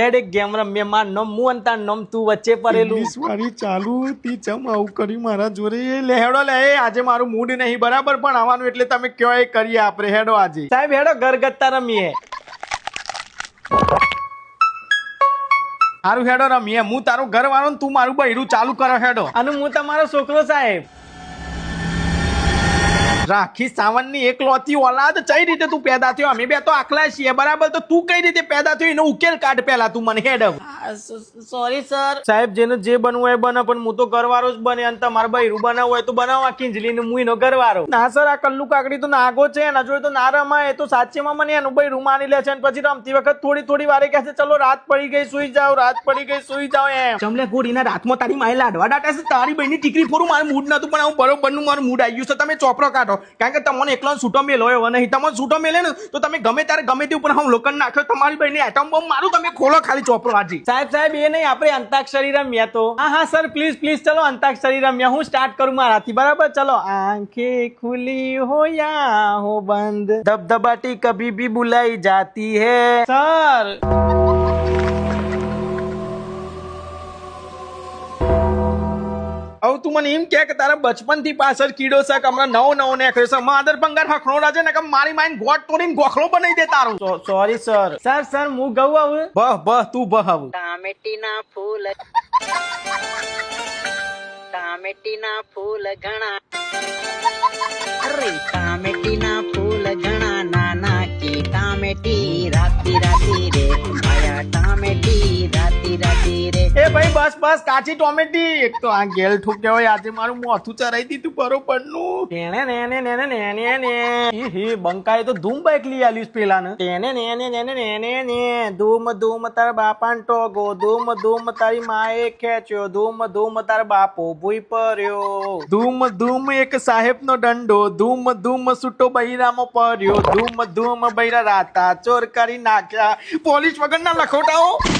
હેડ એક ગેમ રમ્ય માર નમ મુ અંતા નમ તું વચ્ચે પડેલું ઇંગ્લિશ વાળી ચાલુ તી ચમ આવું કર્યું મારા જોડે લે હેડો લે આજે મારું મૂડ નહીં બરાબર પણ આવવાનું એટલે તમે કયો એ કરીએ આપણે હેડો આજે સાહેબ હેડો ઘરગથ્થા રમીએ હારું હેડો રમીએ હું તારું ઘર વાળો ને તું મારું બૈરું ચાલુ કરો હેડો અને હું તમારો છોકરો સાહેબ રાખી સાવનની એકલોતી ઓલાદ કઈ રીતે તું પેદા થયો અમે બે તો આખલા છીએ બરાબર તો તું કઈ રીતે પેદા થયો એનો ઉકેલ કાઢ પેલા તું મને હેડ સોરી સર સાહેબ જેને જે બનવું હોય બને પણ હું તો ઘરવાળો જ બને અને તમારે બૈરું બનાવવું હોય તો બનાવો આ કિંજલીને હું એનો ઘરવાળો ના સર આ કલ્લુ કાકડી તો નાગો છે એના જોડે તો ના રમાય તો સાચેમાં મને એનું બૈરું માની લે છે અને પછી રમતી વખત થોડી થોડી વારે કહે છે ચલો રાત પડી ગઈ સુઈ જાઓ રાત પડી ગઈ સુઈ જાઓ એમ જમલે ગોડીના રાતમાં તારી માય લાડવા ડાટા છે તારી બહેની ટીકરી ફોરું મારું મૂડ નતું પણ હું બરોબરનું મારું મૂડ આવી ગયું છે તમે ચોપરો કાઢો કારણ કે તમને એકલો છૂટો મેલો હોય નહીં તમને છૂટો મેલે ને તો તમે ગમે ત્યારે ગમે તે ઉપર હું લોકન નાખ્યો તમારી બહેની એટમ બોમ્બ મારું તમે ખોલો ખાલી ચોપરો આજે સાહેબ એ નહીં આપણે અંતાક્ષરી રમ્યા તો હા સર પ્લીઝ ચલો અંતાક્ષરી રમ્યા હું સ્ટાર્ટ કરું મારાથી બરાબર ચલો આંખે ખુલી હો યા હો બંધ ધબધબાટી કભી ભી બુલાઈ જાતી હૈ સર હવે તું મને એમ કે તારા બચપન થી પાછળ કીડો છે કે હમણાં નવો નીકળ્યો છે માદર પંગર હખણો રાજે ને કે મારી માઈન ગોટ તોડીને ગોખલો બનાવી દે તારું સોરી સર હું ગઉ આવું બહ તું બહ આવું ટામેટીના ફૂલ ઘણા અરે ટામેટીના ફૂલ ઘણા નાના કી ટામેટી રાતી રાતી રે આયા ટામેટી રાતી રાતી રે એ ભાઈ બસ કાચી ટોમેટી એક તો આ ગેલ ઠોક્યા હોય આજે મારું મોથું ચરાઈ દીધું બરોબર નું બંકાએ તો ધૂમ બાઈક લઈ આલ્યું પેલા ને ધૂમ તારા બાપાન ટોગો ધૂમ તારી માએ ખેંચ્યો ધૂમ તારા બાપો ભૂઈ પડ્યો ધૂમ એક સાહેબ નો દંડો ધૂમ સુટો બૈરામાં પડ્યો ધૂમ બૈરા રાતા ચોર કરી નાખ્યા પોલીસ વગરના લખોટાઓ